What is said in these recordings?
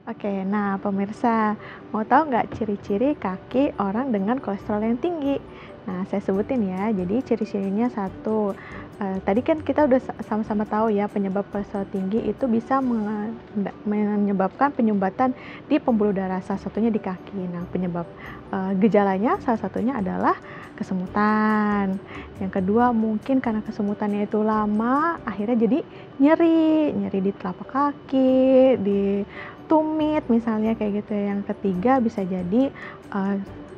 Oke, nah pemirsa, mau tahu nggak ciri-ciri kaki orang dengan kolesterol yang tinggi? Nah, saya sebutin ya. Jadi ciri-cirinya satu, tadi kan kita udah sama-sama tahu ya penyebab kolesterol tinggi itu bisa menyebabkan penyumbatan di pembuluh darah, salah satunya di kaki. Nah, gejalanya salah satunya adalah kesemutan. Yang kedua mungkin karena kesemutannya itu lama, akhirnya jadi nyeri, nyeri di telapak kaki, di tumit misalnya kayak gitu ya. Yang ketiga bisa jadi,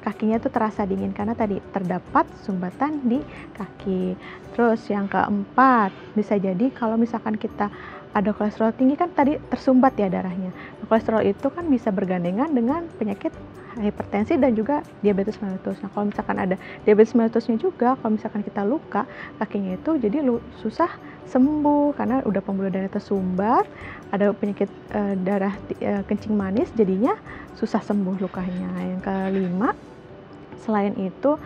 kakinya tuh terasa dingin karena tadi terdapat sumbatan di kaki. Terus yang keempat, bisa jadi kalau misalkan kita ada kolesterol tinggi kan tadi tersumbat ya darahnya. Nah, kolesterol itu kan bisa bergandengan dengan penyakit hipertensi dan juga diabetes mellitus. Nah, kalau misalkan ada diabetes mellitusnya juga, kalau misalkan kita luka kakinya itu jadi susah sembuh karena udah pembuluh darah tersumbat, ada penyakit kencing manis jadinya susah sembuh lukanya. Yang kelima, selain itu,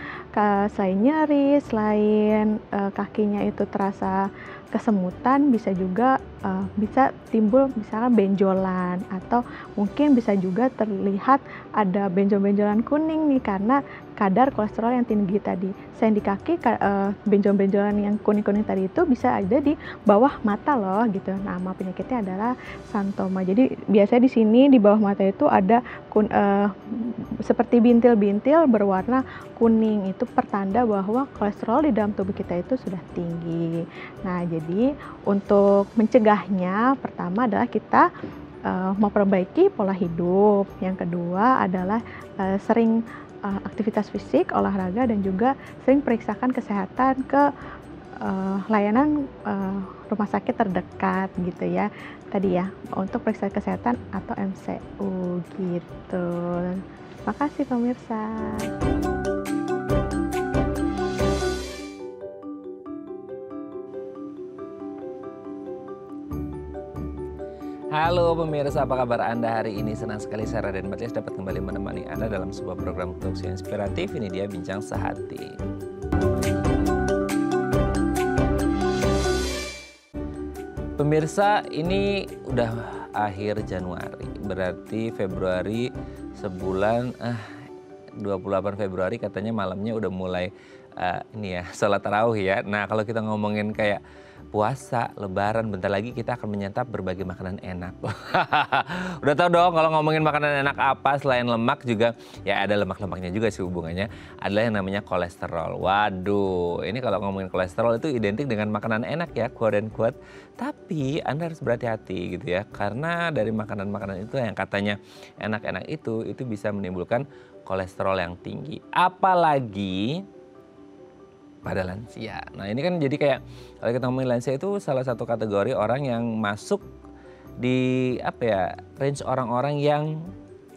selain nyeri, selain kakinya itu terasa kesemutan, bisa juga bisa timbul misalnya benjolan atau mungkin bisa juga terlihat ada benjol-benjolan kuning nih karena kadar kolesterol yang tinggi tadi. Selain di kaki, benjol-benjolan yang kuning-kuning tadi itu bisa ada di bawah mata loh gitu. Nama penyakitnya adalah xanthoma. Jadi biasanya di sini di bawah mata itu ada seperti bintil-bintil berwarna kuning. Itu pertanda bahwa kolesterol di dalam tubuh kita itu sudah tinggi. Nah, jadi untuk mencegahnya pertama adalah kita memperbaiki pola hidup. Yang kedua adalah sering aktivitas fisik, olahraga, dan juga sering periksakan kesehatan ke layanan rumah sakit terdekat gitu ya. Tadi ya, untuk periksa kesehatan atau MCU gitu. Makasih pemirsa. Halo pemirsa, apa kabar Anda hari ini? Senang sekali saya Raden Matias dapat kembali menemani Anda dalam sebuah program talkshow inspiratif. Ini dia Bincang Sehati. Pemirsa, ini udah akhir Januari, berarti Februari sebulan, 28 Februari katanya malamnya udah mulai ini ya, sholat tarawih ya. Nah, kalau kita ngomongin kayak puasa, lebaran, bentar lagi kita akan menyantap berbagai makanan enak. Udah tahu dong kalau ngomongin makanan enak apa selain lemak juga, ya ada lemak-lemaknya juga sih hubungannya, adalah yang namanya kolesterol. Waduh, ini kalau ngomongin kolesterol itu identik dengan makanan enak ya, quote and quote. Tapi Anda harus berhati-hati gitu ya, karena dari makanan-makanan itu yang katanya enak-enak itu bisa menimbulkan kolesterol yang tinggi. Apalagi pada lansia. Nah, ini kan jadi kayak kalau kita ngomongin lansia itu salah satu kategori orang yang masuk di range orang-orang yang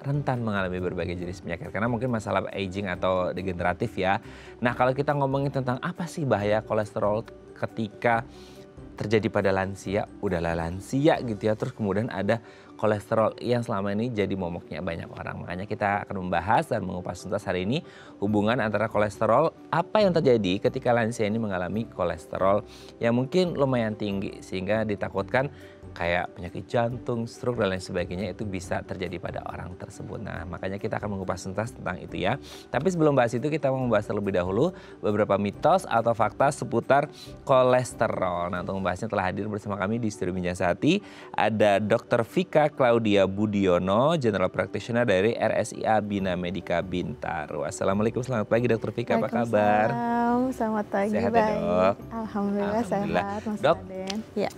rentan mengalami berbagai jenis penyakit karena mungkin masalah aging atau degeneratif ya. Nah, kalau kita ngomongin tentang apa sih bahaya kolesterol ketika terjadi pada lansia, udahlah lansia gitu ya, terus kemudian ada kolesterol yang selama ini jadi momoknya banyak orang. Makanya kita akan membahas dan mengupas tuntas hari ini hubungan antara kolesterol, apa yang terjadi ketika lansia ini mengalami kolesterol yang mungkin lumayan tinggi sehingga ditakutkan kayak penyakit jantung, stroke dan lain sebagainya itu bisa terjadi pada orang tersebut. Nah, makanya kita akan mengupas tuntas tentang itu ya. Tapi sebelum bahas itu kita mau membahas terlebih dahulu beberapa mitos atau fakta seputar kolesterol. Nah, untuk membahasnya telah hadir bersama kami di studio Bincang Sehati ada Dr. Vika Claudia Budiono, General Practitioner dari RSIA Bina Medica Bintaro. Assalamualaikum, selamat pagi Dr. Vika, apa kabar? Selamat pagi, Sehat ya, baik. Dok? Alhamdulillah. Alhamdulillah sehat, Mas Dok, Raden. Ya.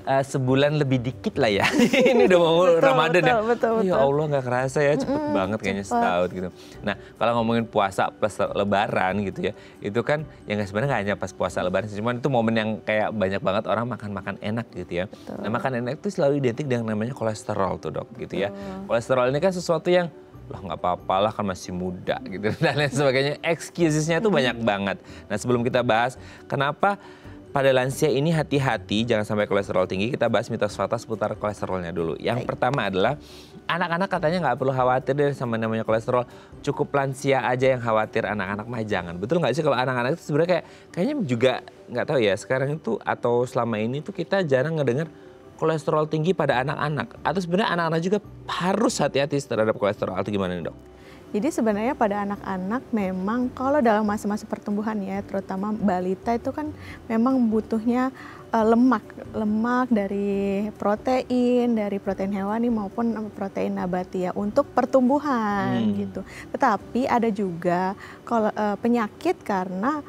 sebulan lebih dikit lah ya. Ini udah mau Ramadan ya. Betul. Ya Allah, nggak kerasa ya, cepet banget kayaknya setahun gitu. Nah, kalau ngomongin puasa plus lebaran gitu ya, itu kan yang sebenarnya nggak hanya pas puasa lebaran, cuman itu momen yang kayak banyak banget orang makan-makan enak gitu ya. Betul. Nah, makan enak itu selalu identik dengan namanya kolesterol tuh Dok gitu ya. Kolesterol ini kan sesuatu yang lah nggak apa-apa lah kan masih muda gitu dan lain sebagainya. Excusesnya tuh banyak banget. Nah, sebelum kita bahas kenapa pada lansia ini hati-hati jangan sampai kolesterol tinggi, kita bahas mitos fakta seputar kolesterolnya dulu. Yang pertama adalah anak-anak katanya nggak perlu khawatir deh sama namanya kolesterol, cukup lansia aja yang khawatir, anak-anak mah jangan. Betul nggak sih kalau anak-anak itu sebenarnya kayaknya juga nggak tahu ya sekarang itu atau selama ini tuh kita jarang ngedengar kolesterol tinggi pada anak-anak? Atau sebenarnya anak-anak juga harus hati-hati terhadap kolesterol atau gimana nih dok? Jadi sebenarnya pada anak-anak memang kalau dalam masa-masa pertumbuhan ya, terutama balita itu kan memang butuhnya lemak dari protein hewani maupun protein nabati ya untuk pertumbuhan gitu. Tetapi ada juga penyakit karena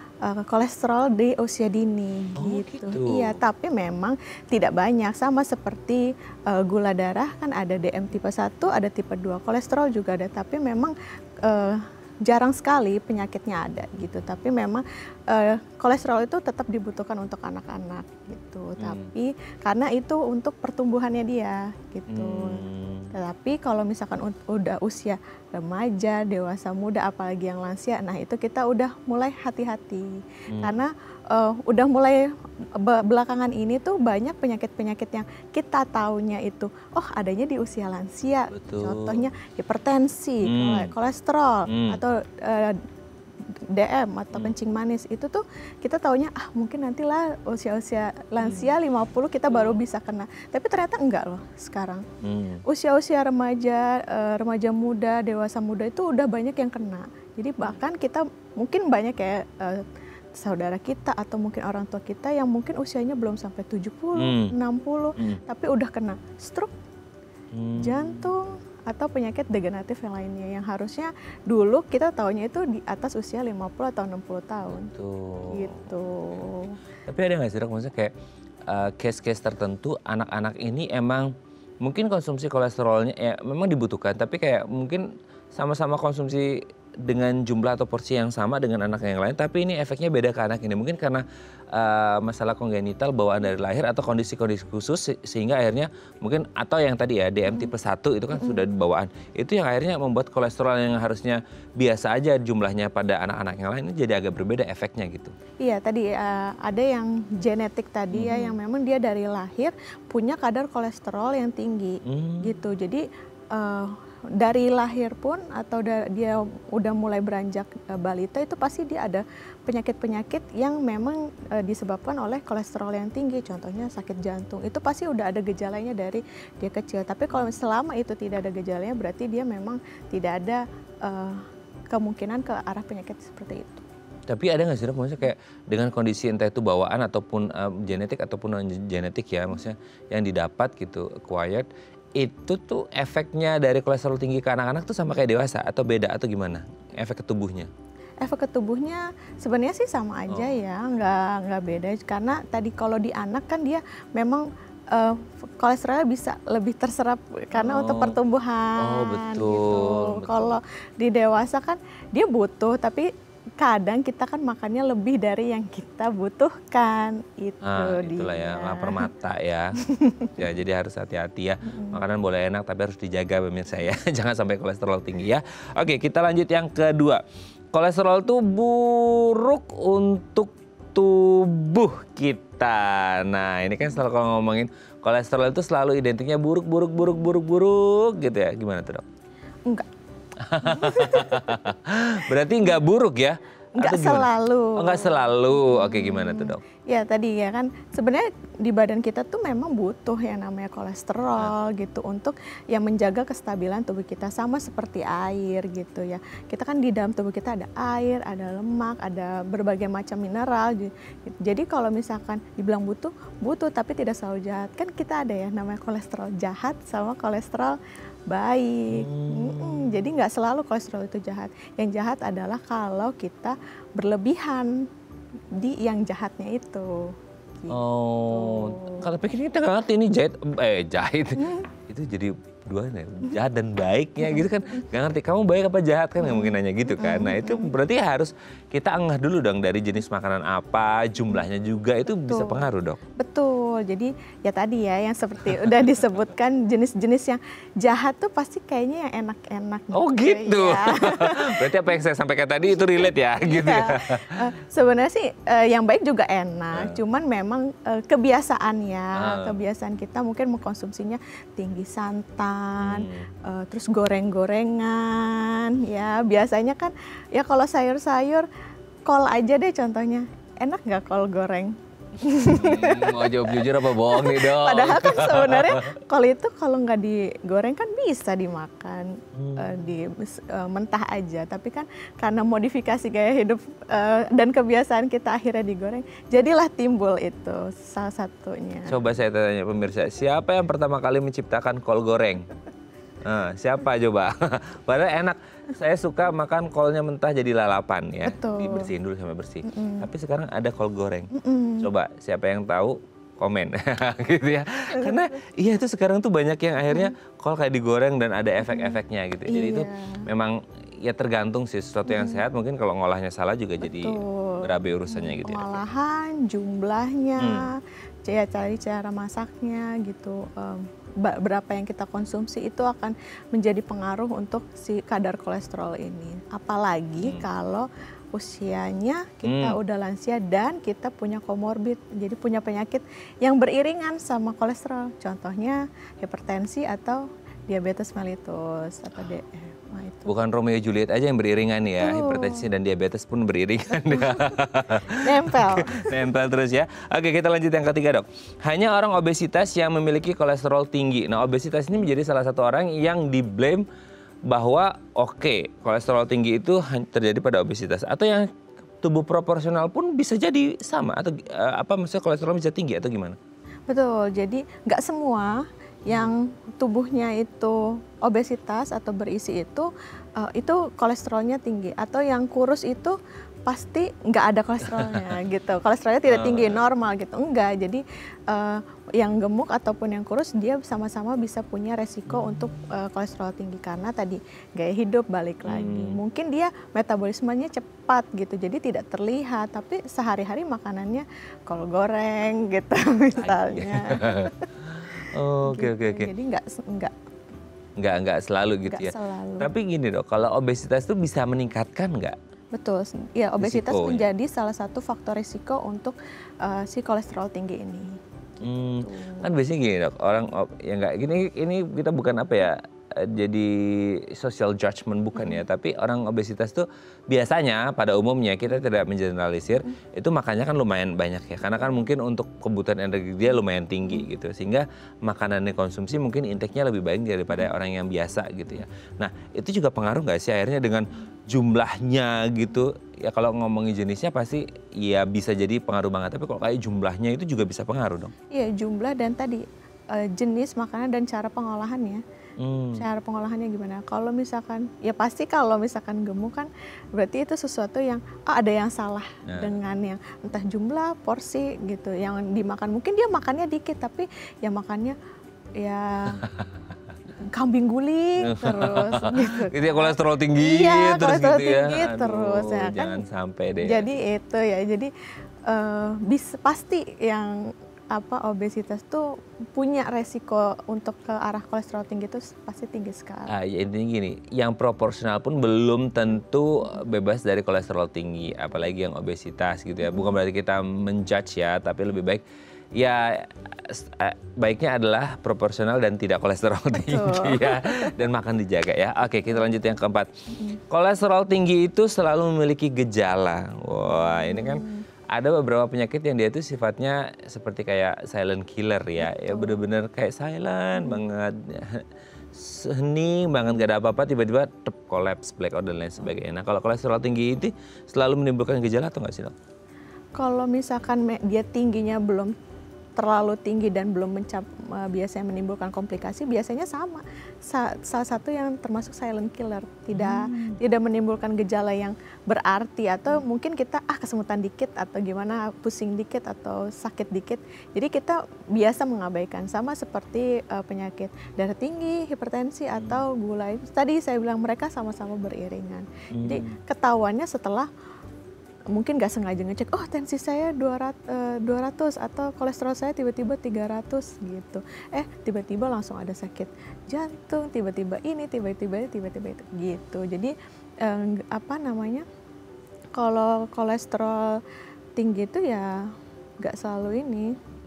kolesterol di usia dini gitu. Iya, tapi memang tidak banyak, sama seperti gula darah kan ada DM tipe 1, ada tipe 2. Kolesterol juga ada, tapi memang jarang sekali penyakitnya ada gitu. Tapi memang kolesterol itu tetap dibutuhkan untuk anak-anak gitu. Tapi karena itu untuk pertumbuhannya dia gitu. Tetapi kalau misalkan udah usia remaja, dewasa muda, apalagi yang lansia, nah itu kita udah mulai hati-hati. Karena udah mulai belakangan ini tuh banyak penyakit-penyakit yang kita taunya itu, adanya di usia lansia. Betul. Contohnya hipertensi, kolesterol, atau DM atau kencing manis. Itu tuh kita taunya mungkin nantilah usia-usia lansia 50 kita baru bisa kena. Tapi ternyata enggak loh sekarang. Usia-usia remaja muda, dewasa muda itu udah banyak yang kena. Jadi bahkan kita mungkin banyak ya saudara kita atau mungkin orang tua kita yang mungkin usianya belum sampai 70, 60, tapi udah kena stroke, jantung, atau penyakit degeneratif yang lainnya yang harusnya dulu kita taunya itu di atas usia 50 atau 60 tahun. Betul. Gitu. Tapi ada nggak sih dok, maksudnya kayak case-case tertentu anak-anak ini emang mungkin konsumsi kolesterolnya ya memang dibutuhkan, tapi kayak mungkin sama-sama konsumsi dengan jumlah atau porsi yang sama dengan anak yang lain, tapi ini efeknya beda ke anak ini. Mungkin karena masalah kongenital bawaan dari lahir atau kondisi-kondisi khusus sehingga akhirnya mungkin, atau yang tadi ya DM tipe 1 itu kan sudah bawaan. Itu yang akhirnya membuat kolesterol yang harusnya biasa aja jumlahnya pada anak-anak yang lain ini jadi agak berbeda efeknya gitu. Iya, tadi ada yang genetik tadi ya, yang memang dia dari lahir punya kadar kolesterol yang tinggi gitu. Jadi dari lahir pun atau dia udah mulai beranjak balita itu pasti dia ada penyakit-penyakit yang memang disebabkan oleh kolesterol yang tinggi. Contohnya sakit jantung, itu pasti udah ada gejalanya dari dia kecil. Tapi kalau selama itu tidak ada gejalanya berarti dia memang tidak ada kemungkinan ke arah penyakit seperti itu. Tapi ada nggak sih dok, maksudnya kayak dengan kondisi entah itu bawaan ataupun genetik ataupun non genetik ya, maksudnya yang didapat gitu, acquired, itu tuh efeknya dari kolesterol tinggi ke anak-anak tuh sama kayak dewasa atau beda atau gimana efek ke tubuhnya? Efek ke tubuhnya sebenarnya sih sama aja ya, nggak beda. Karena tadi kalau di anak kan dia memang kolesterolnya bisa lebih terserap karena untuk pertumbuhan. Betul, gitu. betul. Kalau di dewasa kan dia butuh, tapi kadang kita kan makannya lebih dari yang kita butuhkan. Itulah ya, lapar mata ya. Ya, jadi harus hati-hati ya. Makanan boleh enak tapi harus dijaga pemirsa ya. Jangan sampai kolesterol tinggi ya. Oke, kita lanjut yang kedua. Kolesterol itu buruk untuk tubuh kita. Nah, ini kan selalu kalau ngomongin kolesterol itu selalu identiknya buruk gitu ya. Gimana tuh dok? Enggak. Berarti nggak buruk ya? Nggak selalu. Nggak selalu. Oke, gimana tuh dok? Ya tadi ya kan sebenarnya di badan kita tuh memang butuh yang namanya kolesterol gitu untuk yang menjaga kestabilan tubuh kita, sama seperti air gitu ya. Kita kan di dalam tubuh kita ada air, ada lemak, ada berbagai macam mineral. Jadi kalau misalkan dibilang butuh tapi tidak selalu jahat. Kan kita ada ya namanya kolesterol jahat sama kolesterol baik. Jadi nggak selalu kolesterol itu jahat. Yang jahat adalah kalau kita berlebihan di yang jahatnya itu. Gitu. Kalau pikir kita nggak ngerti ini jahit. Itu jadi dua jahat dan baiknya gitu kan, nggak ngerti kamu baik apa jahat kan, nggak mungkin nanya gitu kan. Nah itu berarti harus kita angah dulu dong dari jenis makanan apa, jumlahnya juga itu bisa pengaruh dok. Betul, jadi ya tadi ya yang seperti udah disebutkan jenis-jenis yang jahat tuh pasti kayaknya yang enak-enak. Gitu. Ya. Berarti apa yang saya sampaikan tadi itu relate ya gitu ya. Sebenarnya sih yang baik juga enak, cuman memang kebiasaan kita mungkin mengkonsumsinya tinggi santan, terus goreng-gorengan ya. Biasanya kan ya kalau sayur-sayur, kol aja deh contohnya, enak nggak kol goreng? Mau jawab jujur apa bohong nih dong? Padahal kan sebenarnya kol itu kalau nggak digoreng kan bisa dimakan mentah aja. Tapi kan karena modifikasi gaya hidup dan kebiasaan kita akhirnya digoreng, jadilah timbul itu salah satunya. Coba saya tanya pemirsa, siapa yang pertama kali menciptakan kol goreng? Nah, siapa coba? Padahal enak. Saya suka makan kolnya mentah jadi lalapan ya. Betul. Dibersihin dulu sampai bersih. Tapi sekarang ada kol goreng. Coba siapa yang tahu komen gitu ya. Karena iya itu sekarang tuh banyak yang akhirnya kol kayak digoreng dan ada efek-efeknya gitu. Jadi itu memang ya tergantung sih, sesuatu yang sehat mungkin kalau ngolahnya salah juga jadi berabe urusannya gitu ya. Pengolahan, jumlahnya, cari cara masaknya gitu. Berapa yang kita konsumsi itu akan menjadi pengaruh untuk si kadar kolesterol ini. Apalagi kalau usianya kita udah lansia dan kita punya komorbid, jadi punya penyakit yang beriringan sama kolesterol. Contohnya hipertensi atau diabetes mellitus atau DF. Nah, itu. Bukan Romeo Juliet aja yang beriringan ya, hipertensi dan diabetes pun beriringan. Nempel. Nempel terus ya. Oke, kita lanjut yang ketiga, Dok. Hanya orang obesitas yang memiliki kolesterol tinggi. Nah, obesitas ini menjadi salah satu orang yang diblame bahwa kolesterol tinggi itu terjadi pada obesitas, atau yang tubuh proporsional pun bisa jadi sama, atau maksudnya kolesterol bisa tinggi atau gimana? Betul. Jadi nggak semua yang tubuhnya itu obesitas atau berisi itu kolesterolnya tinggi, atau yang kurus itu pasti nggak ada kolesterolnya gitu. Kolesterolnya tidak tinggi, normal gitu. Enggak. Jadi yang gemuk ataupun yang kurus dia sama-sama bisa punya resiko untuk kolesterol tinggi karena tadi gaya hidup balik lagi. Mungkin dia metabolismenya cepat gitu, jadi tidak terlihat, tapi sehari-hari makanannya kol goreng gitu misalnya. Oke. Jadi nggak selalu gitu ya. Selalu. Tapi gini, Dok, kalau obesitas itu bisa meningkatkan nggak? Betul, ya obesitas Risikonya. menjadi salah satu faktor risiko untuk si kolesterol tinggi ini. Kan biasanya gini, Dok, orang ya nggak ini kita bukan jadi social judgment bukan ya, tapi orang obesitas tuh biasanya pada umumnya kita tidak mengeneralisir, itu makannya kan lumayan banyak ya, karena kan mungkin untuk kebutuhan energi dia lumayan tinggi gitu, sehingga makanan yang konsumsi mungkin intake-nya lebih banyak daripada orang yang biasa gitu ya. Nah, itu juga pengaruh nggak sih akhirnya dengan jumlahnya gitu ya? Kalau ngomongin jenisnya pasti ya bisa jadi pengaruh banget, tapi kalau kayak jumlahnya itu juga bisa pengaruh dong. Iya, jumlah dan tadi jenis makanan dan cara pengolahannya. Cara pengolahannya gimana? Kalau misalkan, ya pasti kalau misalkan gemuk kan berarti itu sesuatu yang ada yang salah dengan yang entah jumlah, porsi gitu. Yang dimakan mungkin dia makannya dikit tapi yang makannya ya kambing guling terus gitu. Itu ya kolesterol tinggi terus kolesterol gitu ya. tinggi terus ya kan. Jangan sampai deh. Jadi itu ya. Jadi bisa pasti yang obesitas tuh punya resiko untuk ke arah kolesterol tinggi itu pasti tinggi sekali. Ya intinya gini, yang proporsional pun belum tentu bebas dari kolesterol tinggi, apalagi yang obesitas gitu ya. Bukan berarti kita menjudge ya, tapi lebih baik ya baiknya adalah proporsional dan tidak kolesterol tinggi ya, dan makan dijaga ya. Oke, kita lanjut yang keempat. Kolesterol tinggi itu selalu memiliki gejala. Wah, ini kan ada beberapa penyakit yang dia itu sifatnya seperti kayak silent killer ya. Ya bener-bener kayak silent banget, hening banget, gak ada apa-apa, tiba-tiba collapse, blackout dan lain sebagainya. Nah, kalau kolesterol tinggi itu selalu menimbulkan gejala atau nggak sih, Dok? Kalau misalkan dia tingginya belum terlalu tinggi dan belum biasanya menimbulkan komplikasi, biasanya sama. Salah satu yang termasuk silent killer, tidak menimbulkan gejala yang berarti, atau mungkin kita kesemutan dikit atau gimana, pusing dikit atau sakit dikit. Jadi kita biasa mengabaikan, sama seperti penyakit darah tinggi, hipertensi atau gula. Tadi saya bilang mereka sama-sama beriringan. Jadi ketahuannya setelah mungkin nggak sengaja ngecek, tensi saya 200 atau kolesterol saya tiba-tiba 300 gitu. Tiba-tiba langsung ada sakit jantung, tiba-tiba ini, tiba-tiba itu gitu. Jadi kalau kolesterol tinggi itu ya nggak selalu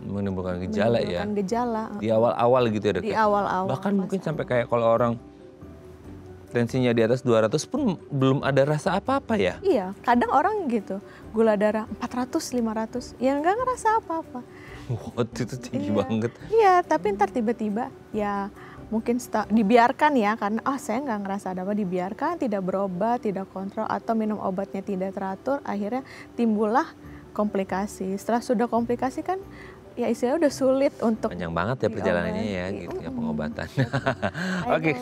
menimbulkan gejala ya. Gejala. Di awal-awal gitu ya, Dok. Di awal-awal. Bahkan mungkin sampai kayak kalau orang tensinya di atas 200 pun belum ada rasa apa-apa ya? Iya, kadang orang gitu, gula darah 400, 500, ya nggak ngerasa apa-apa. Wah, itu tinggi Iya, banget. iya, tapi ntar tiba-tiba ya mungkin dibiarkan ya, karena saya nggak ngerasa ada apa, dibiarkan, tidak berobat, tidak kontrol, atau minum obatnya tidak teratur, akhirnya timbullah komplikasi. Setelah sudah komplikasi kan ya istilahnya udah sulit untuk Panjang banget ya perjalanannya ya diobati. gitu ya pengobatan. Akhirnya Oke.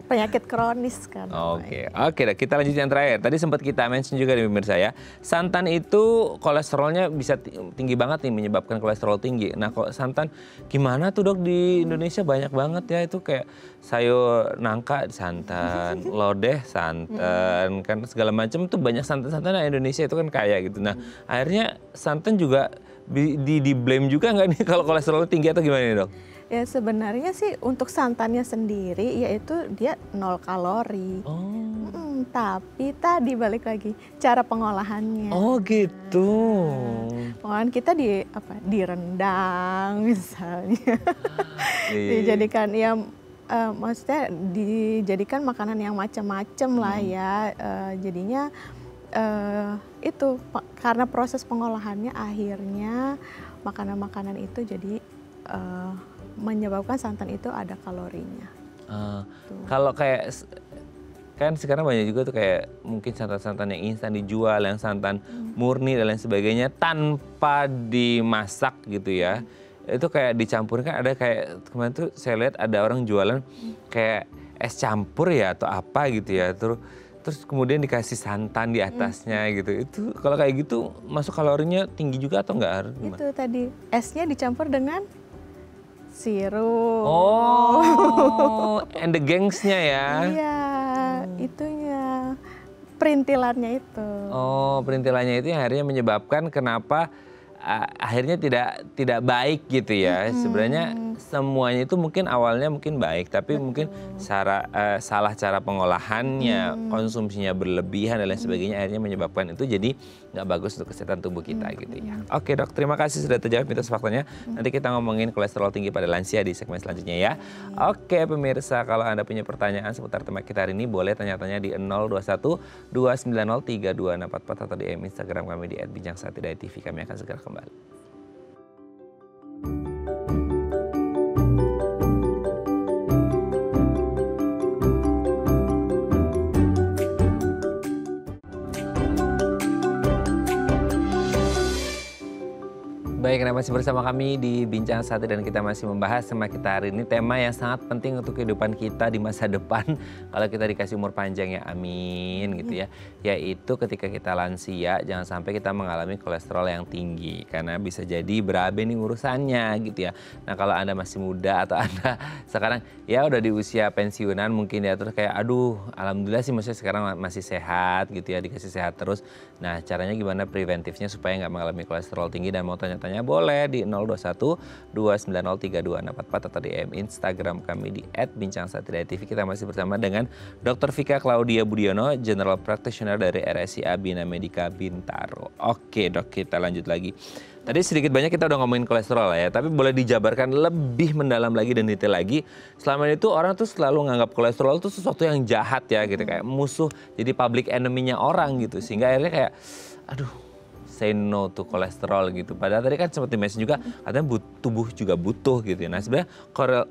penyakit kronis kan. Oke, kita lanjut yang terakhir. Tadi sempat kita mention juga di pemirsa ya. Santan itu kolesterolnya bisa tinggi banget nih, menyebabkan kolesterol tinggi. Nah, kok santan gimana tuh dok di Indonesia banyak banget ya itu kayak sayur nangka santan, lodeh santan, kan segala macam tuh banyak santan-santan. Nah, Indonesia itu kan kaya gitu. Nah, akhirnya santan juga di blame juga nggak nih kalau kolesterol tinggi atau gimana nih dok? Ya sebenarnya sih untuk santannya sendiri yaitu dia 0 kalori. Oh. Tapi tadi balik lagi cara pengolahannya. Oh gitu. Pengolahan kita direndang misalnya. Dijadikan ya maksudnya dijadikan makanan yang macam-macam lah ya. Jadinya itu karena proses pengolahannya akhirnya makanan-makanan itu jadi menyebabkan santan itu ada kalorinya. Kalau kayak kan sekarang banyak juga tuh kayak mungkin santan-santan yang instan dijual, yang santan murni dan lain sebagainya tanpa dimasak gitu ya. Itu kayak dicampurkan, ada kayak kemarin tuh saya lihat ada orang jualan kayak es campur ya atau apa gitu ya. Terus kemudian dikasih santan di atasnya gitu. Itu kalau kayak gitu masuk kalorinya tinggi juga atau enggak? Itu tadi esnya dicampur dengan sirup. Oh, and the gangsnya ya? Iya, itunya perintilannya itu. Oh, perintilannya itu yang akhirnya menyebabkan kenapa akhirnya tidak baik gitu ya. Sebenarnya semuanya itu mungkin awalnya mungkin baik, tapi mungkin salah cara pengolahannya, konsumsinya berlebihan dan lain sebagainya akhirnya menyebabkan itu jadi nggak bagus untuk kesehatan tubuh kita gitu ya. Oke dok, terima kasih sudah terjawab mitos faktanya. Nanti kita ngomongin kolesterol tinggi pada lansia di segmen selanjutnya ya. Oke pemirsa, kalau Anda punya pertanyaan seputar tema kita hari ini boleh tanya-tanya di 021 290 3244 atau di Instagram kami di @bincangsaat.tv. Kami akan segera kembali. Baik, masih bersama kami di Bincang Sate dan kita masih membahas tema kita hari ini, tema yang sangat penting untuk kehidupan kita di masa depan kalau kita dikasih umur panjang ya, amin gitu ya. Yaitu ketika kita lansia jangan sampai kita mengalami kolesterol yang tinggi karena bisa jadi berabe nih urusannya gitu ya. Nah kalau Anda masih muda atau Anda sekarang ya udah di usia pensiunan mungkin ya, terus kayak aduh alhamdulillah sih maksudnya sekarang masih sehat gitu ya, dikasih sehat terus. Nah caranya gimana preventifnya supaya nggak mengalami kolesterol tinggi, dan mau tanya-tanya boleh di 021 290 3244 atau di Instagram kami di @bincangsaat.tv. Kita masih bersama dengan Dr. Vika Claudia Budiono, General Practitioner dari RSI Bina Medica Bintaro. Oke dok, kita lanjut lagi. Tadi sedikit banyak kita udah ngomongin kolesterol ya, tapi boleh dijabarkan lebih mendalam lagi dan detail lagi. Selama itu orang tuh selalu nganggap kolesterol itu sesuatu yang jahat ya gitu, kayak musuh, jadi public enemy-nya orang gitu. Sehingga akhirnya kayak aduh, say no to kolesterol gitu. Padahal tadi kan sempat di-mention juga katanya tubuh juga butuh gitu ya. Nah sebenarnya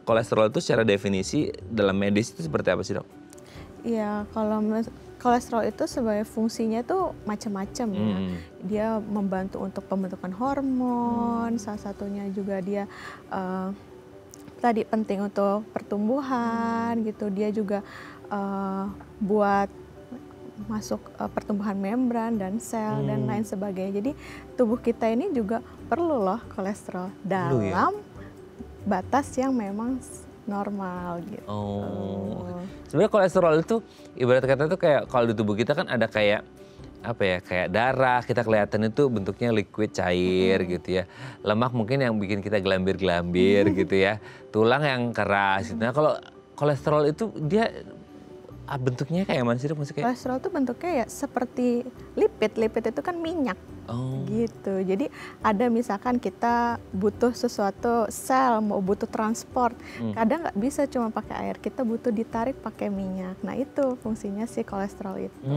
kolesterol itu secara definisi dalam medis itu seperti apa sih dok? Iya, kalau kolesterol itu sebagai fungsinya tuh macam-macam ya. Dia membantu untuk pembentukan hormon, salah satunya juga dia tadi penting untuk pertumbuhan gitu. Dia juga buat masuk pertumbuhan membran dan sel dan lain sebagainya. Jadi tubuh kita ini juga perlu loh kolesterol dalam batas yang memang normal gitu. Oh, sebenarnya kolesterol itu ibarat kata itu kayak kalau di tubuh kita kan ada kayak apa ya, kayak darah, kita kelihatan itu bentuknya liquid cair gitu ya. Lemak mungkin yang bikin kita gelambir-gelambir gitu ya. Tulang yang keras gitu. Nah kalau kolesterol itu dia bentuknya kayak mana sih dok? Maksudnya kolesterol itu bentuknya ya seperti lipid. Lipid itu kan minyak. Oh. Gitu. Jadi ada misalkan kita butuh sesuatu sel, mau butuh transport, kadang nggak bisa cuma pakai air, kita butuh ditarik pakai minyak. Nah itu fungsinya si kolesterol itu.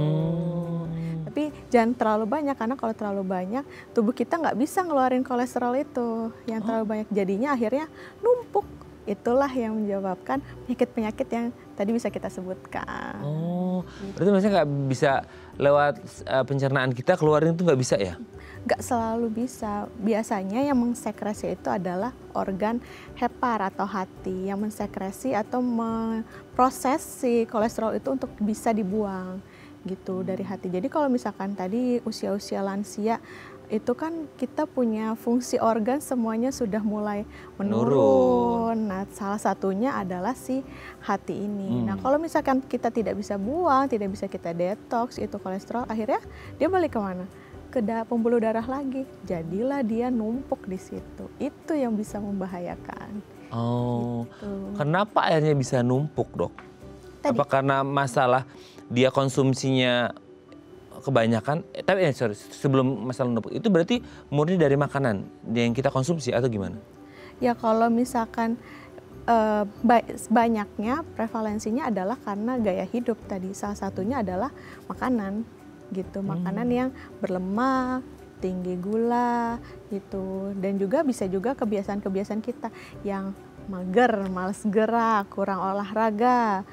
Tapi jangan terlalu banyak, karena kalau terlalu banyak tubuh kita nggak bisa ngeluarin kolesterol itu yang terlalu banyak, jadinya akhirnya numpuk. Itulah yang menyebabkan penyakit-penyakit yang tadi bisa kita sebutkan. Oh, berarti maksudnya nggak bisa lewat pencernaan kita keluarin itu nggak bisa ya? Nggak selalu bisa. Biasanya yang mensekresi itu adalah organ hepar atau hati yang mensekresi atau memproses si kolesterol itu untuk bisa dibuang gitu dari hati. Jadi kalau misalkan tadi usia-usia lansia itu kan kita punya fungsi organ semuanya sudah mulai menurun. Nah, salah satunya adalah si hati ini. Nah, kalau misalkan kita tidak bisa buang, tidak bisa kita detox itu kolesterol, akhirnya dia balik kemana? Ke pembuluh darah lagi. Jadilah dia numpuk di situ. Itu yang bisa membahayakan. Oh, Gitu. kenapa airnya bisa numpuk, Dok? Apa karena masalah dia konsumsinya kebanyakan, tapi sorry, sebelum masalah numpuk itu berarti murni dari makanan yang kita konsumsi atau gimana? Ya kalau misalkan banyaknya prevalensinya adalah karena gaya hidup tadi. Salah satunya adalah makanan gitu, makanan yang berlemak, tinggi gula gitu, dan juga bisa juga kebiasaan-kebiasaan kita yang mager, malas gerak, kurang olahraga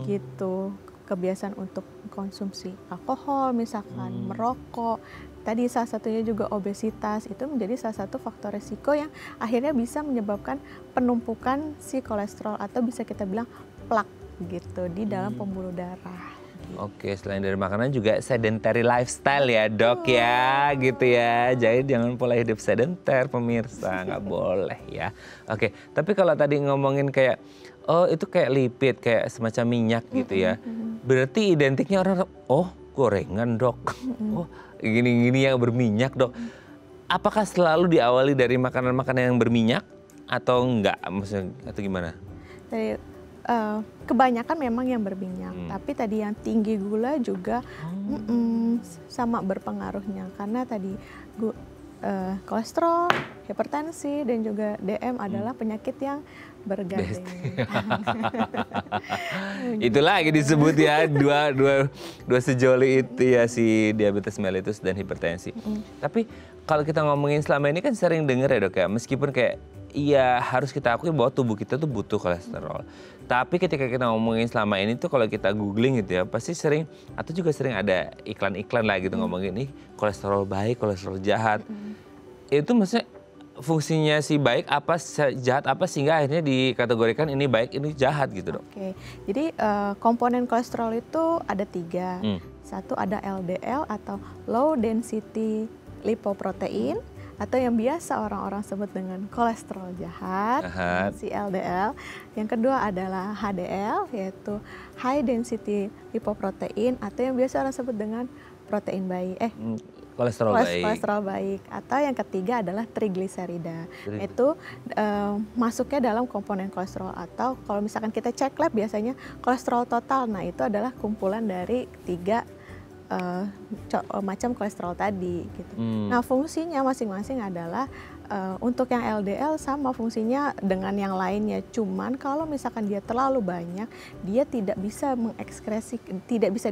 gitu. Kebiasaan untuk konsumsi alkohol misalkan, merokok, tadi salah satunya juga obesitas, itu menjadi salah satu faktor resiko yang akhirnya bisa menyebabkan penumpukan si kolesterol atau bisa kita bilang plak gitu di dalam pembuluh darah. Oke, selain dari makanan juga sedentary lifestyle ya, Dok ya, gitu ya. Jadi jangan pola hidup sedenter pemirsa, nggak boleh ya. Oke, tapi kalau tadi ngomongin kayak, oh itu kayak lipid, kayak semacam minyak gitu ya. Berarti identiknya orang, oh gorengan, Dok. Oh gini-gini yang berminyak, Dok. Apakah selalu diawali dari makanan-makanan yang berminyak atau enggak, maksudnya atau gimana? Dari kebanyakan memang yang berminyak, tapi tadi yang tinggi gula juga sama berpengaruhnya, karena tadi kolesterol, hipertensi, dan juga DM adalah penyakit yang bergandengan. Itu lagi disebut ya, dua sejoli itu ya, si diabetes mellitus dan hipertensi. Tapi kalau kita ngomongin selama ini kan sering denger ya, Dok ya, meskipun kayak iya harus kita akui bahwa tubuh kita tuh butuh kolesterol. Tapi ketika kita ngomongin selama ini tuh kalau kita googling gitu ya, pasti sering atau juga sering ada iklan-iklan lah gitu ngomongin nih kolesterol baik, kolesterol jahat. Itu maksudnya fungsinya si baik apa, jahat apa sehingga akhirnya dikategorikan ini baik, ini jahat gitu, Dok. Oke, jadi komponen kolesterol itu ada 3. Satu ada LDL atau low density lipoprotein, atau yang biasa orang-orang sebut dengan kolesterol jahat, si LDL. Yang kedua adalah HDL, yaitu high density lipoprotein, atau yang biasa orang sebut dengan protein baik, kolesterol baik. Atau yang ketiga adalah trigliserida. Itu masuknya dalam komponen kolesterol, atau kalau misalkan kita cek lab biasanya kolesterol total. Nah itu adalah kumpulan dari 3 macam kolesterol tadi gitu. Nah fungsinya masing-masing adalah untuk yang LDL sama fungsinya dengan yang lainnya, cuman kalau misalkan dia terlalu banyak dia tidak bisa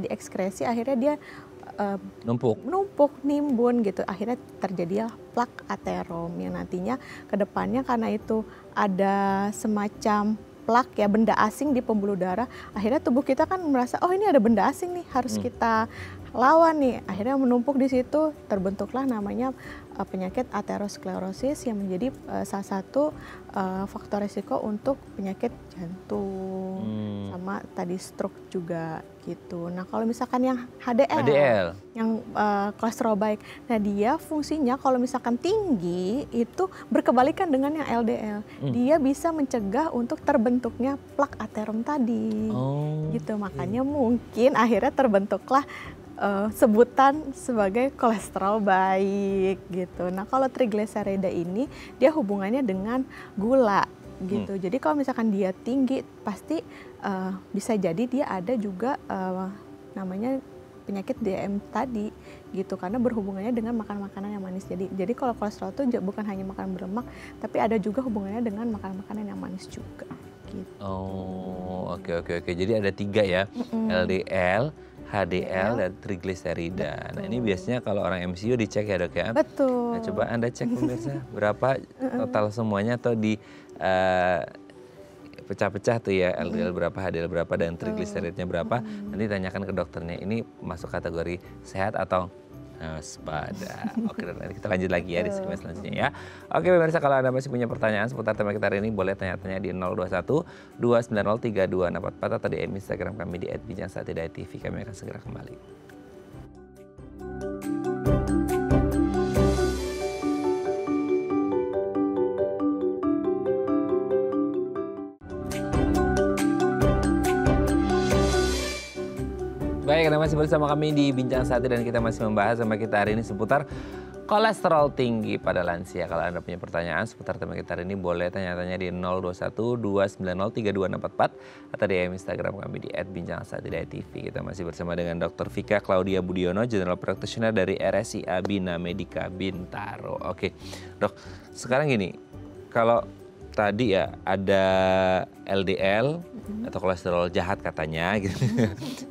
diekskresi, akhirnya dia numpuk, nimbun gitu, akhirnya terjadilah plak aterom yang nantinya ke depannya karena itu ada semacam plak ya, benda asing di pembuluh darah, akhirnya tubuh kita kan merasa oh ini ada benda asing nih, harus kita lawan nih, akhirnya menumpuk di situ, terbentuklah namanya penyakit aterosklerosis yang menjadi salah satu faktor risiko untuk penyakit jantung sama tadi stroke juga gitu. Nah kalau misalkan yang HDL. Yang kolesterol baik, nah dia fungsinya kalau misalkan tinggi itu berkebalikan dengan yang LDL, dia bisa mencegah untuk terbentuknya plak aterom tadi gitu, makanya mungkin akhirnya terbentuklah sebutan sebagai kolesterol baik gitu. Nah kalau trigliserida ini dia hubungannya dengan gula gitu. Jadi kalau misalkan dia tinggi pasti bisa jadi dia ada juga namanya penyakit DM tadi gitu, karena berhubungannya dengan makan makanan yang manis. Jadi kalau kolesterol itu bukan hanya makan berlemak, tapi ada juga hubungannya dengan makan makanan yang manis juga. Gitu. Oh, oke. Jadi ada 3 ya, LDL, HDL, dan trigliserida. Nah, ini biasanya kalau orang MCU dicek ya dok ya? Betul. Nah, coba Anda cek pemirsa, berapa total semuanya atau di pecah-pecah tuh ya, LDL berapa, HDL berapa, dan trigliseridnya berapa. Nanti tanyakan ke dokternya, ini masuk kategori sehat atau waspada. Oke, nanti kita lanjut lagi ya di segmen selanjutnya ya. Oke pemirsa, kalau Anda masih punya pertanyaan seputar tema kita hari ini, boleh tanya-tanya di 021 290 3244 atau di Instagram kami di @bincang-tv. Kami akan segera kembali. Baik, Anda masih bersama kami di Bincang Sate dan kita masih membahas sama kita hari ini seputar kolesterol tinggi pada lansia. Kalau Anda punya pertanyaan seputar tema kita hari ini, boleh tanya-tanya di 021 290 3244 atau di Instagram kami di @bincang-tv. Kita masih bersama dengan Dr. Vika Claudia Budiono, General Practitioner dari RSIA Bina Medica Bintaro. Oke, dok, sekarang gini, kalau tadi ya ada LDL atau kolesterol jahat katanya gitu.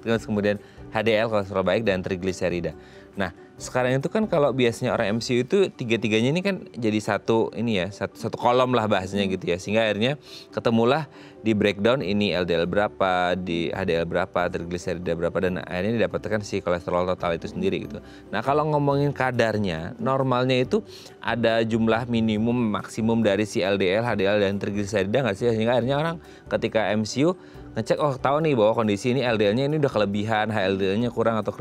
Terus kemudian HDL kolesterol baik dan trigliserida. Nah, sekarang itu kan kalau biasanya orang MCU itu tiga-tiganya ini kan jadi satu kolom lah bahasanya gitu ya. Sehingga akhirnya ketemulah di breakdown ini LDL berapa, di HDL berapa, trigliserida berapa, dan akhirnya didapatkan si kolesterol total itu sendiri gitu. Nah, kalau ngomongin kadarnya, normalnya itu ada jumlah minimum maksimum dari si LDL, HDL, dan trigliserida nggak sih? Sehingga akhirnya orang ketika MCU ngecek, oh tahu nih bahwa kondisi ini LDL-nya ini udah kelebihan, HDL-nya kurang atau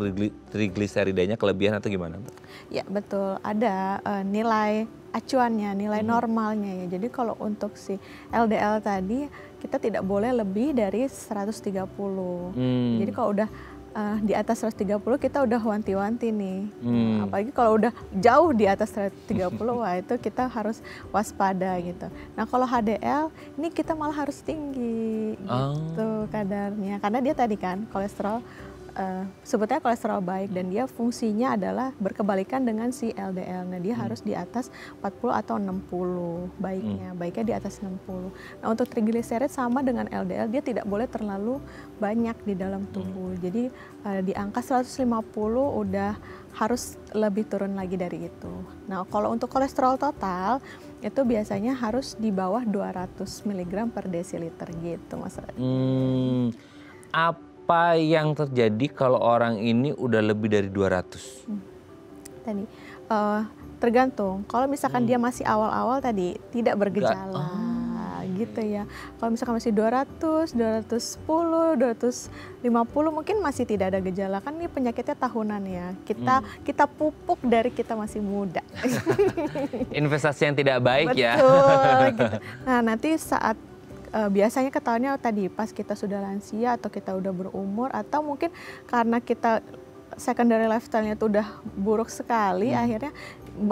trigliseridanya kelebihan atau gimana? Ya betul, ada nilai acuannya, nilai normalnya ya. Jadi kalau untuk si LDL tadi kita tidak boleh lebih dari 130. Jadi kalau udah di atas 130 kita udah wanti-wanti nih. Apalagi kalau udah jauh di atas 130, wah itu kita harus waspada gitu. Nah kalau HDL ini kita malah harus tinggi gitu kadarnya. Karena dia tadi kan kolesterol, sebetulnya kolesterol baik dan dia fungsinya adalah berkebalikan dengan si LDL. Nah dia harus di atas 40 atau 60 baiknya di atas 60. Nah untuk trigliserid sama dengan LDL, dia tidak boleh terlalu banyak di dalam tubuh. Jadi di angka 150 udah harus lebih turun lagi dari itu. Nah kalau untuk kolesterol total itu biasanya harus di bawah 200 mg per desiliter gitu Mas Radit. Apa yang terjadi kalau orang ini udah lebih dari 200? Tadi tergantung. Kalau misalkan dia masih awal-awal tadi tidak bergejala gitu ya. Kalau misalkan masih 200, 210, 250 mungkin masih tidak ada gejala. Kan ini penyakitnya tahunan ya. Kita pupuk dari kita masih muda. Investasi yang tidak baik. Betul, ya. Gitu. Nah nanti saat biasanya ketahuannya tadi pas kita sudah lansia atau kita udah berumur atau mungkin karena kita secondary lifestyle-nya itu udah buruk sekali, akhirnya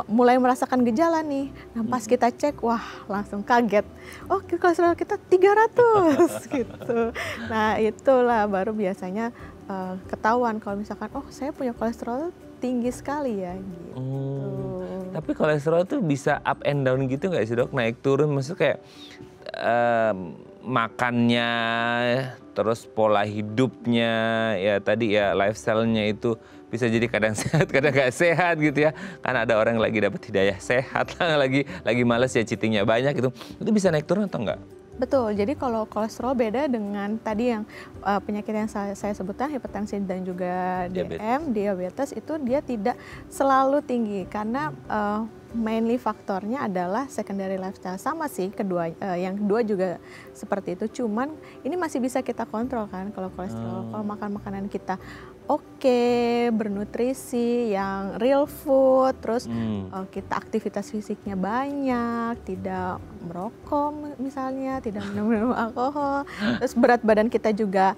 mulai merasakan gejala nih. Nah pas kita cek, wah langsung kaget, oh kolesterol kita 300 gitu. Nah itulah baru biasanya ketahuan kalau misalkan, oh saya punya kolesterol tinggi sekali ya gitu. Tapi kolesterol tuh bisa up and down gitu nggak sih dok? Naik turun, maksudnya kayak makannya, terus pola hidupnya, ya tadi ya lifestyle-nya itu bisa jadi kadang sehat, kadang nggak sehat gitu ya. Karena ada orang yang lagi dapat hidayah sehat, lagi males ya cheating-nya banyak gitu. Itu bisa naik turun atau enggak? Betul, jadi kalau kolesterol beda dengan tadi yang penyakit yang saya sebutkan, hipertensi dan juga diabetes itu dia tidak selalu tinggi karena mainly faktornya adalah secondary lifestyle. Sama sih yang kedua juga seperti itu, cuman ini masih bisa kita kontrol kan kalau kolesterol. Kalau makan makanan kita bernutrisi, yang real food, terus kita aktivitas fisiknya banyak, tidak merokok misalnya, tidak minum alkohol, terus berat badan kita juga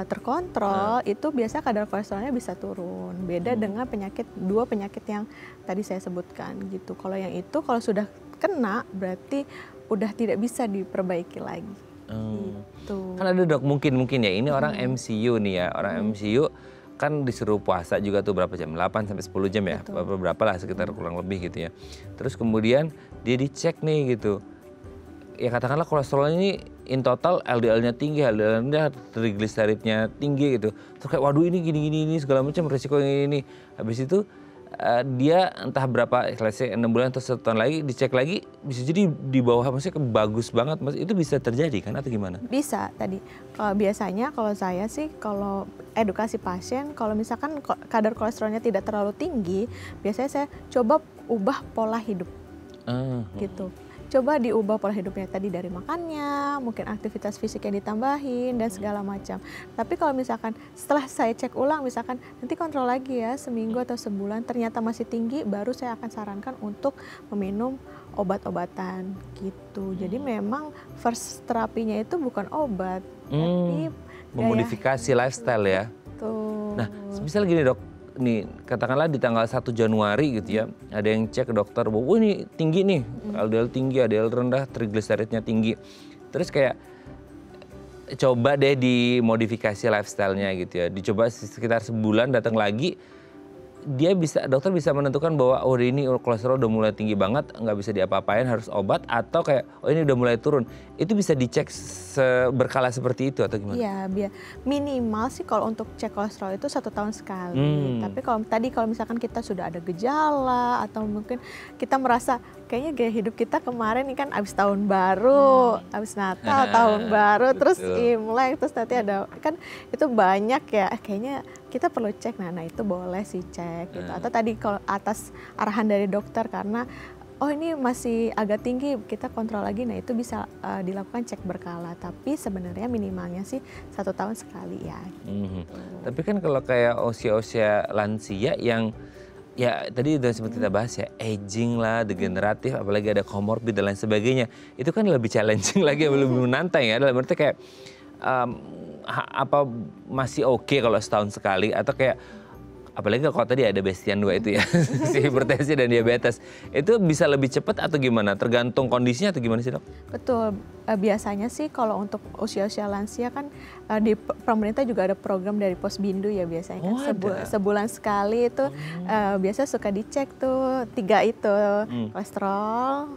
terkontrol, itu biasa kadar kolesterolnya bisa turun. Beda dengan dua penyakit yang tadi saya sebutkan gitu. Kalau yang itu kalau sudah kena berarti udah tidak bisa diperbaiki lagi. Gitu. Kan ada dok mungkin ya ini orang MCU nih ya, orang MCU kan disuruh puasa juga tuh berapa jam? 8 sampai 10 jam ya? Betul. Berapa lah sekitar kurang lebih gitu ya. Terus kemudian dia dicek nih gitu. Ya katakanlah kolesterol ini in total LDL-nya tinggi, LDL-nya trigliseridnya tinggi gitu. Terus kayak waduh ini gini segala macam resiko ini. Habis itu dia entah berapa, selesai 6 bulan atau 1 tahun lagi dicek lagi bisa jadi di bawah, maksudnya bagus banget, Mas. Itu bisa terjadi kan atau gimana? Bisa tadi. Biasanya kalau saya sih kalau edukasi pasien, kalau misalkan kadar kolesterolnya tidak terlalu tinggi, biasanya saya coba ubah pola hidup gitu. Coba diubah pola hidupnya tadi dari makannya, mungkin aktivitas fisik yang ditambahin dan segala macam. Tapi kalau misalkan setelah saya cek ulang, misalkan nanti kontrol lagi ya seminggu atau sebulan ternyata masih tinggi, baru saya akan sarankan untuk meminum obat-obatan gitu. Jadi memang first terapinya itu bukan obat, tapi memodifikasi lifestyle ya. Tuh. Nah, misal gini dok, nih katakanlah di tanggal 1 Januari gitu ya, ada yang cek ke dokter bahwa ini tinggi nih, LDL tinggi, LDL rendah, trigliseridnya tinggi. Terus kayak coba deh dimodifikasi lifestyle-nya gitu ya, dicoba sekitar sebulan datang lagi, dokter bisa menentukan bahwa oh ini kolesterol udah mulai tinggi banget, nggak bisa diapa-apain, harus obat, atau kayak oh ini udah mulai turun. Itu bisa dicek berkala seperti itu atau gimana? Iya, minimal sih kalau untuk cek kolesterol itu 1 tahun sekali. Tapi kalau misalkan kita sudah ada gejala atau mungkin kita merasa kayaknya gaya hidup kita kemarin ini kan abis tahun baru, abis Natal, tahun baru, terus Imlek, terus nanti ada kan itu banyak ya, kayaknya kita perlu cek. Nah itu boleh sih cek gitu. Atau tadi kalau atas arahan dari dokter karena oh ini masih agak tinggi, kita kontrol lagi. Nah itu bisa dilakukan cek berkala. Tapi sebenarnya minimalnya sih 1 tahun sekali ya. Gitu. Tapi kan kalau kayak usia-usia lansia yang ya tadi udah sempat kita bahas ya, aging lah, degeneratif, apalagi ada komorbid dan lain sebagainya. Itu kan lebih challenging lagi, lebih menantang ya. Dalam arti kayak apa masih oke kalau setahun sekali, atau kayak apalagi kalau tadi ada bestian 2 itu ya, si hipertensi dan diabetes, itu bisa lebih cepat atau gimana? Tergantung kondisinya atau gimana sih dok? Betul, biasanya sih kalau untuk usia-usia lansia kan di pemerintah juga ada program dari Posbindu ya biasanya kan. Sebulan sekali itu biasa suka dicek tuh 3 itu, kolesterol,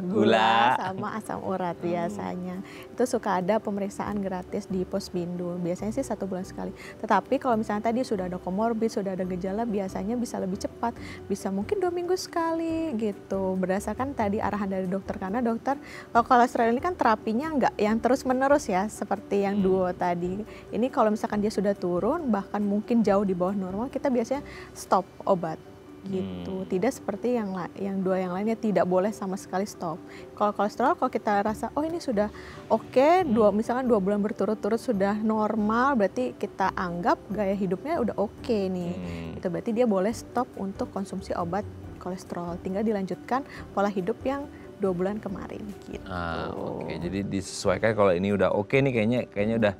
gula sama asam urat biasanya. Itu suka ada pemeriksaan gratis di Posbindu, biasanya sih 1 bulan sekali. Tetapi kalau misalnya tadi sudah ada komorbid, sudah ada gejala, biasanya bisa lebih cepat, bisa mungkin 2 minggu sekali gitu, berdasarkan tadi arahan dari dokter. Karena dokter, kalau kolesterol ini kan terapinya nggak yang terus menerus ya, seperti yang duo tadi. Ini kalau misalkan dia sudah turun, bahkan mungkin jauh di bawah normal, kita biasanya stop obat gitu. Tidak seperti yang 2 yang lainnya, tidak boleh sama sekali stop. Kalau kolesterol, kalau kita rasa oh ini sudah oke, misalkan 2 bulan berturut-turut sudah normal, berarti kita anggap gaya hidupnya udah oke nih. Itu berarti dia boleh stop untuk konsumsi obat kolesterol, tinggal dilanjutkan pola hidup yang 2 bulan kemarin gitu. Oke. Jadi disesuaikan, kalau ini udah oke nih, kayaknya udah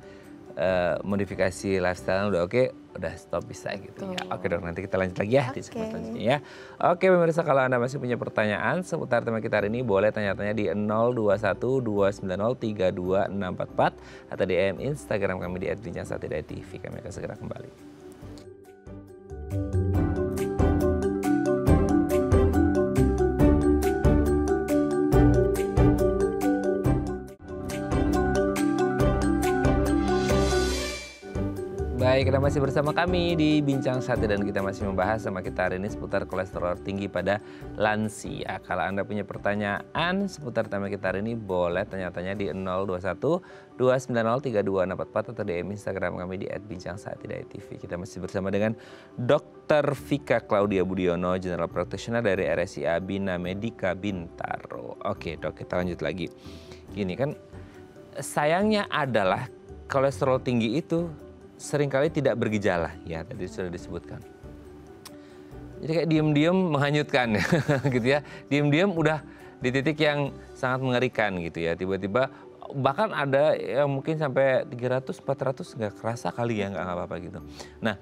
modifikasi lifestyle udah oke, udah stop bisa gitu ya. Oke dok, nanti kita lanjut lagi ya di segmen selanjutnya ya. Oke pemirsa, kalau Anda masih punya pertanyaan seputar tema kita hari ini, boleh tanya-tanya di 021 290 32644 atau DM Instagram kami di @bincang1.tv. Kami akan segera kembali. Baik, kita masih bersama kami di Bincang Satu dan kita masih membahas sama kita hari ini seputar kolesterol tinggi pada lansia. Kalau Anda punya pertanyaan seputar tema kita hari ini, boleh tanya-tanya di 021 290 32644 atau DM Instagram kami di @bincang1.tv. Kita masih bersama dengan Dr. Vika Claudia Budiono, General Practitioner dari RSIA Bina Medica Bintaro. Oke dok, kita lanjut lagi. Gini kan, sayangnya adalah kolesterol tinggi itu seringkali tidak bergejala, ya tadi sudah disebutkan. Jadi kayak diem-diem menghanyutkan gitu ya. Diem-diem udah di titik yang sangat mengerikan gitu ya. Tiba-tiba bahkan ada yang mungkin sampai 300, 400 nggak kerasa kali ya, nggak apa-apa gitu. Nah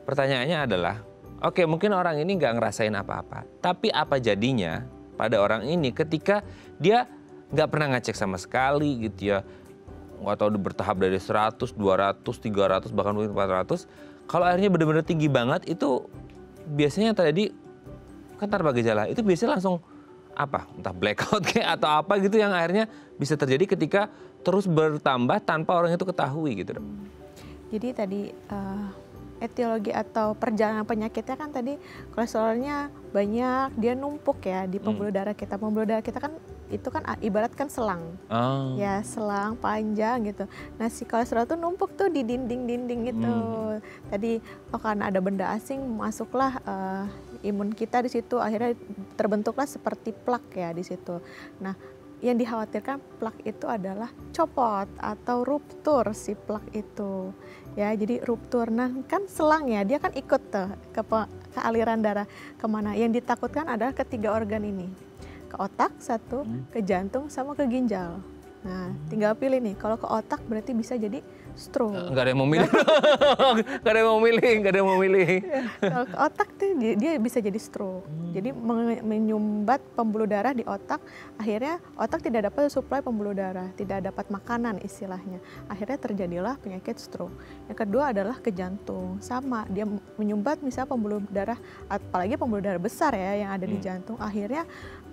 pertanyaannya adalah, oke mungkin orang ini nggak ngerasain apa-apa. Tapi apa jadinya pada orang ini ketika dia nggak pernah ngecek sama sekali gitu ya. nggak tahu bertahap dari 100, 200, 300, bahkan mungkin 400. Kalau airnya benar-benar tinggi banget itu biasanya tadi kan tanpa gejala, itu biasanya langsung apa? Entah blackout kayak atau apa gitu yang akhirnya bisa terjadi ketika terus bertambah tanpa orang itu ketahui gitu, Dok. Jadi tadi etiologi atau perjalanan penyakitnya kan tadi kolesterolnya banyak, dia numpuk ya di pembuluh darah kita. Pembuluh darah kita kan itu kan ibarat kan selang, ya selang panjang gitu. Nah si kolesterol tuh numpuk tuh di dinding-dinding gitu. Tadi karena ada benda asing masuklah imun kita di situ, akhirnya terbentuklah seperti plak ya di situ. Nah yang dikhawatirkan plak itu adalah copot atau ruptur si plak itu. Ya, jadi ruptur. Nah, kan selang ya, dia kan ikut tuh ke aliran darah kemana. Yang ditakutkan adalah ketiga organ ini. Ke otak satu, ke jantung sama ke ginjal. Nah, tinggal pilih nih. Kalau ke otak berarti bisa jadi stroke. Nggak ada yang mau milih. Nggak ada yang mau milih, nggak ada yang mau milih. Kalau ke otak tuh dia bisa jadi stroke. Jadi menyumbat pembuluh darah di otak, akhirnya otak tidak dapat suplai pembuluh darah, tidak dapat makanan istilahnya. Akhirnya terjadilah penyakit stroke. Yang kedua adalah ke jantung, sama dia menyumbat misalnya pembuluh darah, apalagi pembuluh darah besar ya yang ada di jantung, akhirnya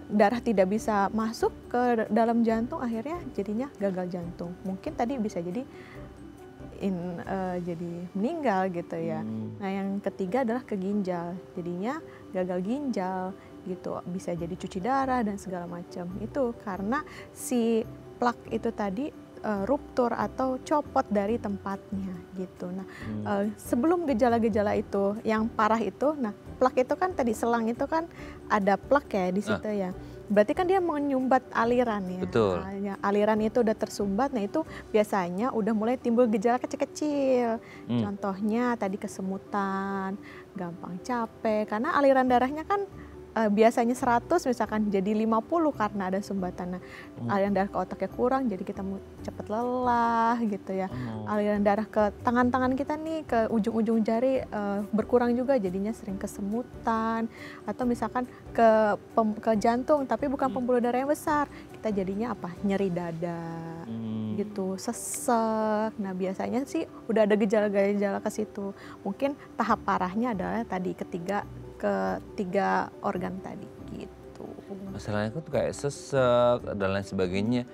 darah tidak bisa masuk ke dalam jantung, akhirnya jadinya gagal jantung. Mungkin tadi bisa jadi jadi meninggal gitu ya. Nah yang ketiga adalah ke ginjal, jadinya gagal ginjal gitu, bisa jadi cuci darah dan segala macam. Itu karena si plak itu tadi ruptur atau copot dari tempatnya gitu. Nah sebelum gejala-gejala itu yang parah itu, nah plak itu kan tadi selang itu kan ada plak ya di situ ya. Berarti kan dia menyumbat aliran ya. Betul. Aliran itu udah tersumbat, nah itu biasanya udah mulai timbul gejala kecil-kecil. Contohnya tadi kesemutan, gampang capek, karena aliran darahnya kan biasanya 100 misalkan jadi 50 karena ada sumbatan. Nah, aliran darah ke otaknya kurang jadi kita cepat lelah gitu ya. Aliran darah ke tangan-tangan kita nih, ke ujung-ujung jari berkurang juga, jadinya sering kesemutan. Atau misalkan ke jantung tapi bukan pembuluh darah yang besar, kita jadinya apa? Nyeri dada gitu, sesek. Nah biasanya sih udah ada gejala-gejala ke situ. Mungkin tahap parahnya adalah tadi ketiga organ tadi gitu. Masalahnya tuh kayak sesek dan lain sebagainya,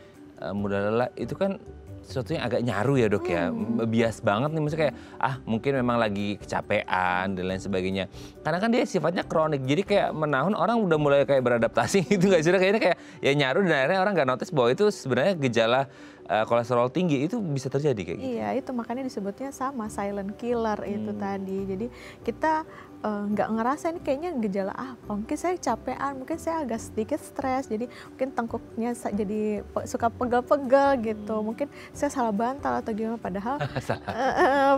mudah lelah, itu kan sesuatu yang agak nyaru ya, Dok ya. Bias banget nih, maksudnya kayak mungkin memang lagi kecapean dan lain sebagainya. Karena kan dia sifatnya kronik, jadi kayak menahun orang udah mulai kayak beradaptasi gitu nggak sih? Kayaknya kayak ya nyaru dan akhirnya orang nggak notice bahwa itu sebenarnya gejala kolesterol tinggi, itu bisa terjadi kayak gitu. Iya, itu makanya disebutnya sama silent killer itu tadi. Jadi kita nggak ngerasa ini kayaknya gejala apa, mungkin saya capean, mungkin saya agak sedikit stres, jadi mungkin tengkuknya jadi suka pegel-pegel gitu, mungkin saya salah bantal atau gimana, padahal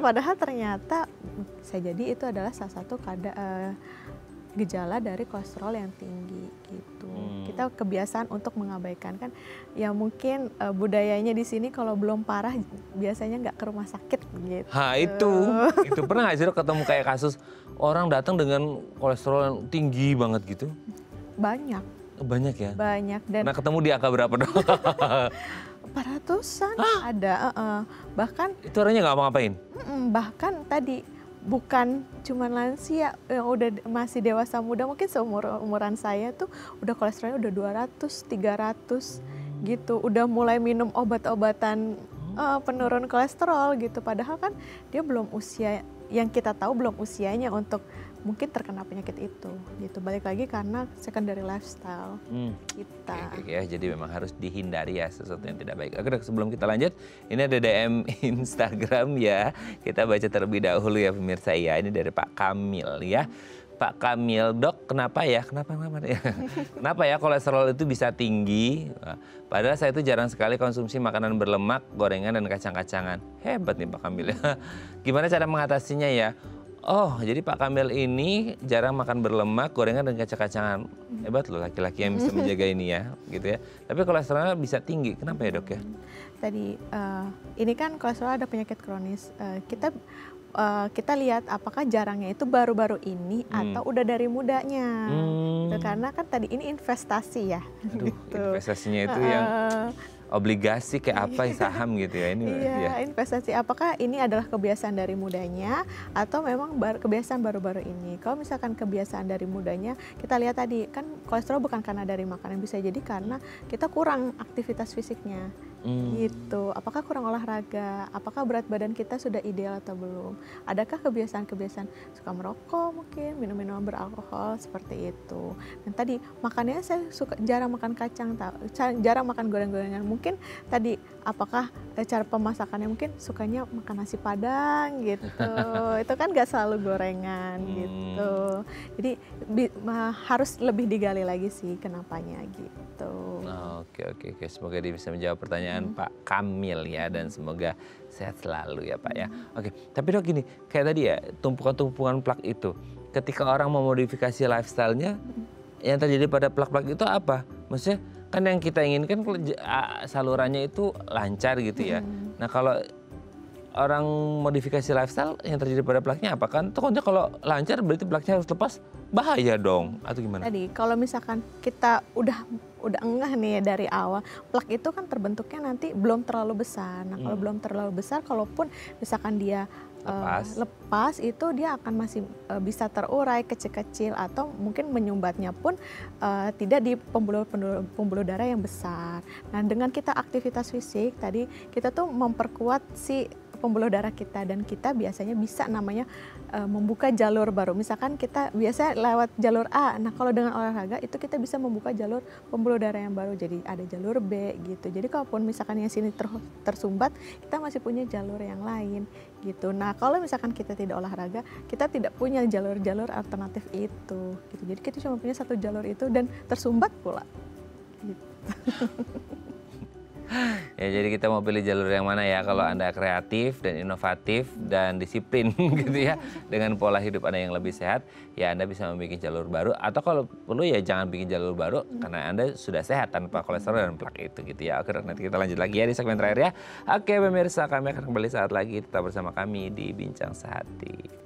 padahal ternyata bisa jadi itu adalah salah satu gejala dari kolesterol yang tinggi gitu. Kita kebiasaan untuk mengabaikan kan, ya mungkin budayanya di sini kalau belum parah biasanya nggak ke rumah sakit gitu. Itu pernah nggak sih, Dok, ketemu kayak kasus orang datang dengan kolesterol yang tinggi banget gitu? Banyak Ya? Banyak. Dan pernah ketemu di angka berapa, Dok? 400-an ada, bahkan Itu orangnya nggak ngapain? bahkan tadi bukan cuma lansia yang udah masih dewasa muda, mungkin umuran saya tuh udah kolesterolnya udah 200, 300 gitu, udah mulai minum obat-obatan penurun kolesterol gitu, padahal kan dia belum usia, yang kita tahu belum usianya untuk mungkin terkena penyakit itu gitu. Balik lagi karena secondary lifestyle kita. Oke, ya, jadi memang harus dihindari ya sesuatu yang tidak baik. Oke, Dok, sebelum kita lanjut, ini ada DM Instagram ya. Kita baca terlebih dahulu ya pemirsa ya. Ini dari Pak Kamil ya. Pak Kamil, Dok, kenapa ya? Kenapa ya kolesterol itu bisa tinggi? Padahal saya itu jarang sekali konsumsi makanan berlemak, gorengan dan kacang-kacangan. Hebat nih Pak Kamil ya. Gimana cara mengatasinya ya? Oh, jadi Pak Kamil ini jarang makan berlemak, gorengan dan kacang-kacangan. Hebat loh laki-laki yang bisa menjaga ini ya, gitu ya. Tapi kolesterolnya bisa tinggi. Kenapa ya, Dok ya? Tadi ini kan kolesterol ada penyakit kronis. Kita lihat apakah jarangnya itu baru-baru ini atau udah dari mudanya. Karena kan tadi ini investasi ya. Aduh, gitu. investasinya itu yang obligasi kayak apa saham gitu ya ini Iya, ya. investasi. Apakah ini adalah kebiasaan dari mudanya atau memang kebiasaan baru-baru ini? Kalau misalkan kebiasaan dari mudanya, kita lihat tadi kan kolesterol bukan karena dari makanan, bisa jadi karena kita kurang aktivitas fisiknya. Gitu. Apakah kurang olahraga? Apakah berat badan kita sudah ideal atau belum? Adakah kebiasaan-kebiasaan suka merokok mungkin, minum-minuman beralkohol seperti itu. Dan tadi makannya saya suka jarang makan kacang, jarang makan goreng-gorengan. Mungkin tadi apakah cara pemasakannya mungkin sukanya makan nasi padang gitu. Itu kan gak selalu gorengan gitu. Jadi harus lebih digali lagi sih kenapanya gitu. Oke. Semoga dia bisa menjawab pertanyaan Pak Kamil ya, dan semoga sehat selalu ya Pak ya. Oke, tapi Dok gini, kayak tadi ya tumpukan-tumpukan plak itu, ketika orang memodifikasi lifestyle-nya, yang terjadi pada plak-plak itu apa? Maksudnya kan yang kita inginkan salurannya itu lancar gitu ya. Nah kalau orang modifikasi lifestyle yang terjadi pada plaknya apa? Kan takutnya kalau lancar berarti plaknya harus lepas, bahaya dong atau gimana? Tadi kalau misalkan kita udah enggah nih ya dari awal, plak itu kan terbentuknya nanti belum terlalu besar. Nah kalau belum terlalu besar, kalaupun misalkan dia lepas itu dia akan masih bisa terurai kecil-kecil atau mungkin menyumbatnya pun tidak di pembuluh darah yang besar. Nah dengan kita aktivitas fisik tadi kita tuh memperkuat si pembuluh darah kita, dan kita biasanya bisa namanya membuka jalur baru. Misalkan kita biasa lewat jalur A, nah kalau dengan olahraga itu kita bisa membuka jalur pembuluh darah yang baru, jadi ada jalur B gitu. Jadi kalaupun misalkan yang sini tersumbat, kita masih punya jalur yang lain gitu. Nah kalau misalkan kita tidak olahraga, kita tidak punya jalur-jalur alternatif itu gitu. Jadi kita cuma punya satu jalur itu dan tersumbat pula gitu. Ya jadi kita mau pilih jalur yang mana ya kalau Anda kreatif dan inovatif dan disiplin gitu ya, dengan pola hidup Anda yang lebih sehat, ya Anda bisa membuat jalur baru, atau kalau perlu ya jangan bikin jalur baru karena Anda sudah sehat tanpa kolesterol dan plak itu gitu ya. Oke, nanti kita lanjut lagi ya di segmen terakhir ya. Oke pemirsa, kami akan kembali saat lagi, tetap bersama kami di Bincang Sehati.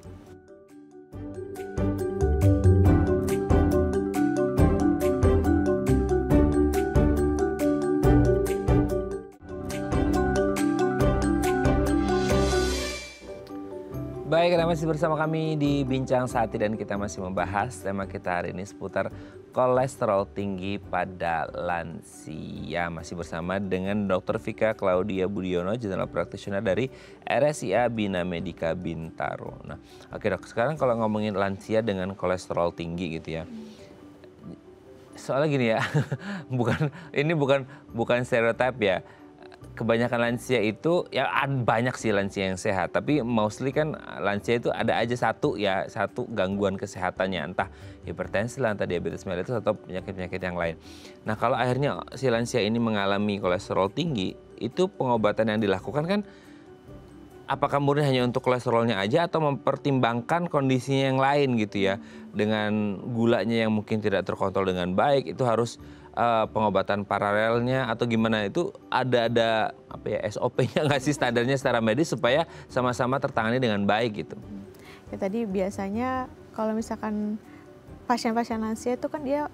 Baik, Anda masih bersama kami di Bincang Sehati dan kita masih membahas tema kita hari ini seputar kolesterol tinggi pada lansia. Masih bersama dengan Dr. Vika Claudia Budiono, General Practitioner dari RSIA Bina Medica Bintaro. Nah, oke Dok, sekarang kalau ngomongin lansia dengan kolesterol tinggi gitu ya. Soalnya gini ya, bukan stereotip ya. Kebanyakan lansia itu ya banyak sih lansia yang sehat, tapi mostly kan lansia itu ada aja satu gangguan kesehatannya, entah hipertensi lah, entah diabetes mellitus atau penyakit-penyakit yang lain. Nah kalau akhirnya si lansia ini mengalami kolesterol tinggi, itu pengobatan yang dilakukan kan apakah murni hanya untuk kolesterolnya aja atau mempertimbangkan kondisinya yang lain gitu ya, dengan gulanya yang mungkin tidak terkontrol dengan baik, itu harus pengobatan paralelnya atau gimana, itu ada apa ya SOP-nya nggak sih, standarnya secara medis supaya sama-sama tertangani dengan baik gitu? Ya tadi biasanya kalau misalkan pasien-pasien lansia itu kan dia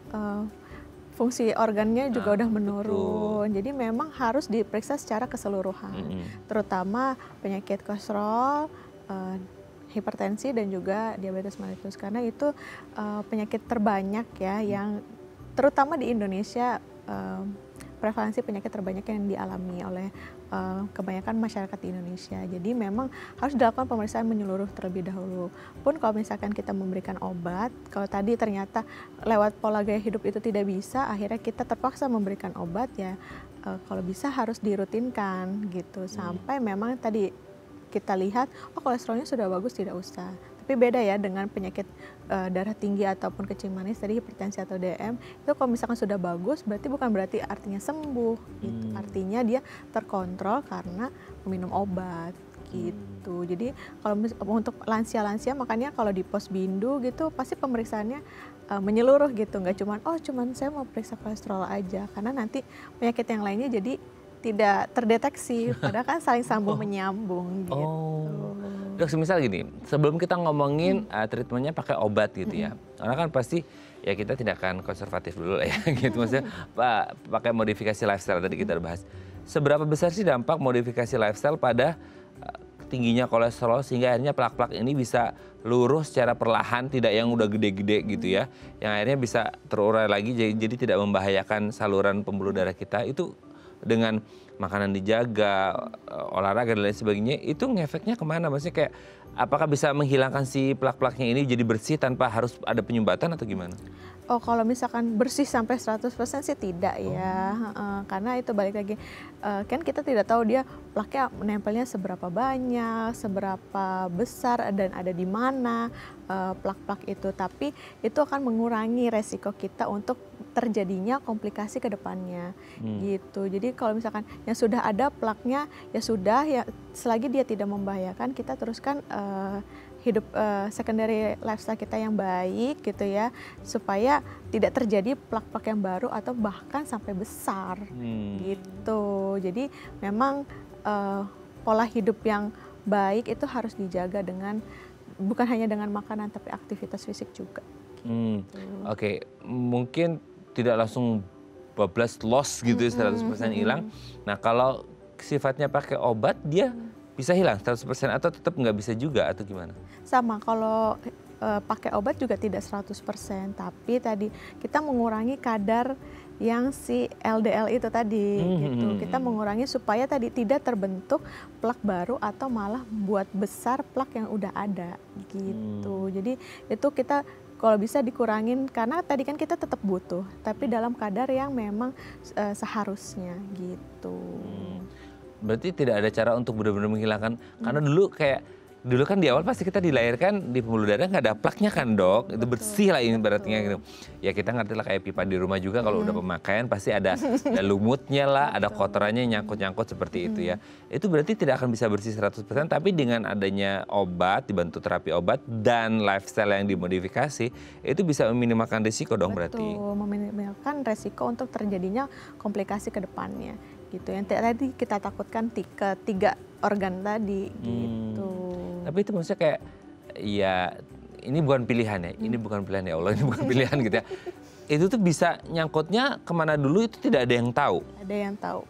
fungsi organnya juga udah menurun, betul. Jadi memang harus diperiksa secara keseluruhan, terutama penyakit kolesterol, hipertensi dan juga diabetes mellitus, karena itu penyakit terbanyak ya yang terutama di Indonesia, prevalensi penyakit terbanyak yang dialami oleh kebanyakan masyarakat di Indonesia. Jadi memang harus dilakukan pemeriksaan menyeluruh terlebih dahulu. Pun kalau misalkan kita memberikan obat, kalau tadi ternyata lewat pola gaya hidup itu tidak bisa, akhirnya kita terpaksa memberikan obat ya, kalau bisa harus dirutinkan gitu, sampai memang tadi kita lihat, oh kolesterolnya sudah bagus, tidak usah. Tapi beda ya dengan penyakit darah tinggi ataupun kencing manis, tadi hipertensi atau DM, itu kalau misalkan sudah bagus, bukan berarti artinya sembuh, gitu. Artinya dia terkontrol karena meminum obat, gitu. Jadi kalau untuk lansia-lansia, makanya kalau di Posbindu gitu, pasti pemeriksaannya menyeluruh gitu, nggak cuman saya mau periksa kolesterol aja, karena nanti penyakit yang lainnya jadi tidak terdeteksi, padahal kan saling sambung menyambung gitu. Dok, semisal gini, sebelum kita ngomongin treatmentnya pakai obat gitu ya, orang kan pasti ya kita tidak akan konservatif dulu lah ya gitu, maksudnya pakai modifikasi lifestyle tadi kita udah bahas. seberapa besar sih dampak modifikasi lifestyle pada tingginya kolesterol sehingga akhirnya plak-plak ini bisa lurus secara perlahan, tidak yang udah gede-gede gitu ya, yang akhirnya bisa terurai lagi jadi tidak membahayakan saluran pembuluh darah kita. Itu dengan makanan dijaga, olahraga dan lain sebagainya, itu ngefeknya kemana? Maksudnya kayak apakah bisa menghilangkan si plak-plaknya ini jadi bersih tanpa harus ada penyumbatan atau gimana? Oh, kalau misalkan bersih sampai 100% sih tidak ya. Karena itu balik lagi, kan kita tidak tahu dia plaknya menempelnya seberapa banyak, seberapa besar, dan ada di mana plak-plak itu. Tapi itu akan mengurangi resiko kita untuk terjadinya komplikasi ke depannya gitu. Jadi kalau misalkan yang sudah ada plaknya, ya sudah, ya selagi dia tidak membahayakan, kita teruskan hidup secondary lifestyle kita yang baik gitu ya, supaya tidak terjadi plak-plak yang baru atau bahkan sampai besar gitu. Jadi memang pola hidup yang baik itu harus dijaga dengan bukan hanya dengan makanan tapi aktivitas fisik juga. Oke, mungkin tidak langsung bablas loss gitu 100% hilang. Nah, kalau sifatnya pakai obat dia bisa hilang 100% atau tetap nggak bisa juga atau gimana? Sama, kalau pakai obat juga tidak 100%, tapi tadi kita mengurangi kadar yang si LDL itu tadi gitu. Kita mengurangi supaya tadi tidak terbentuk plak baru atau malah buat besar plak yang udah ada gitu. Jadi itu kita kalau bisa dikurangin, karena tadi kan kita tetap butuh, tapi dalam kadar yang memang seharusnya gitu. Berarti tidak ada cara untuk benar-benar menghilangkan, karena dulu kan di awal pasti kita dilahirkan di pembuluh darah nggak ada plaknya kan dok, itu bersih lah ini berarti gitu. Ya kita ngerti lah kayak pipa di rumah juga kalau udah pemakaian pasti ada lumutnya lah, ada kotorannya nyangkut-nyangkut seperti itu ya. Itu berarti tidak akan bisa bersih 100%, tapi dengan adanya obat, dibantu terapi obat dan lifestyle yang dimodifikasi, itu bisa meminimalkan risiko dong berarti. Betul, meminimalkan resiko untuk terjadinya komplikasi ke depannya gitu. Yang tadi kita takutkan ketiga organ tadi gitu. Tapi itu maksudnya kayak ya ini bukan pilihan ya, ini bukan pilihan ya Allah, ini bukan pilihan gitu ya. Itu tuh bisa nyangkutnya kemana dulu itu tidak ada yang tahu. Ada yang tahu,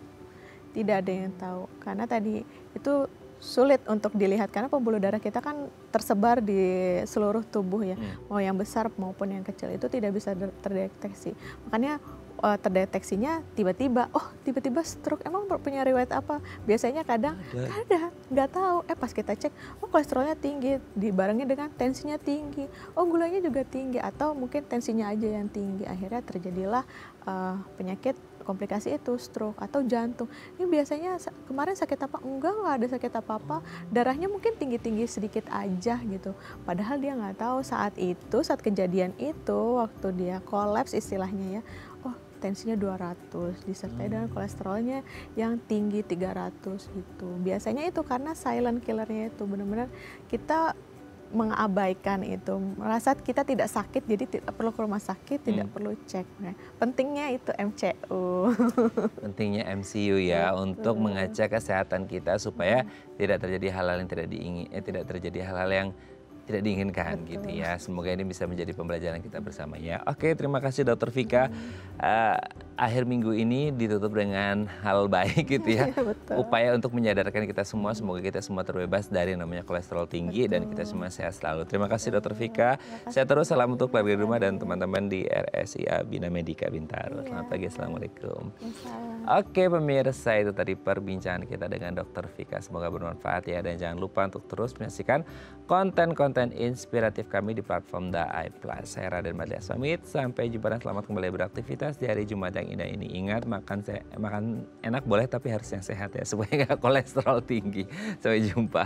tidak ada yang tahu, karena tadi itu sulit untuk dilihat karena pembuluh darah kita kan tersebar di seluruh tubuh ya, mau yang besar maupun yang kecil itu tidak bisa terdeteksi. Makanya terdeteksinya tiba-tiba, oh tiba-tiba stroke, emang punya riwayat apa? Biasanya kadang nggak tahu, pas kita cek, oh kolesterolnya tinggi, dibarengi dengan tensinya tinggi, oh gulanya juga tinggi, atau mungkin tensinya aja yang tinggi, akhirnya terjadilah penyakit komplikasi itu, stroke atau jantung. Ini biasanya kemarin sakit apa? Enggak ada sakit apa-apa, darahnya mungkin tinggi-tinggi sedikit aja gitu. Padahal dia nggak tahu saat kejadian itu, waktu dia kolaps istilahnya ya, oh tensinya 200, disertai dengan kolesterolnya yang tinggi 300 gitu. Biasanya itu karena silent killernya itu, benar-benar kita mengabaikan itu, merasa kita tidak sakit jadi tidak perlu ke rumah sakit, tidak perlu cek. Nah, pentingnya itu MCU. Pentingnya MCU ya. Betul. Untuk mengecek kesehatan kita supaya tidak terjadi hal-hal yang tidak terjadi hal-hal yang tidak diinginkan. Betul. Gitu ya. Semoga ini bisa menjadi pembelajaran kita bersama ya. Oke, terima kasih Dr. Vika. Akhir minggu ini ditutup dengan hal baik gitu ya. Upaya untuk menyadarkan kita semua, semoga kita semua terbebas dari namanya kolesterol tinggi. Betul. Dan kita semua sehat selalu. Terima kasih Dr. Vika. Sehat terus, salam untuk keluarga di rumah dan teman-teman di RSIA Bina Medika Bintaro. Selamat pagi, assalamualaikum. Oke pemirsa, itu tadi perbincangan kita dengan Dr. Vika. Semoga bermanfaat ya, dan jangan lupa untuk terus menyaksikan konten-konten inspiratif kami di platform Daai Plus. Saya Raden Madlias pamit, sampai jumpa dan selamat kembali beraktivitas di hari Jumat yang indah ini. Ingat, makan enak boleh tapi harus yang sehat ya, supaya nggak kolesterol tinggi. Sampai jumpa.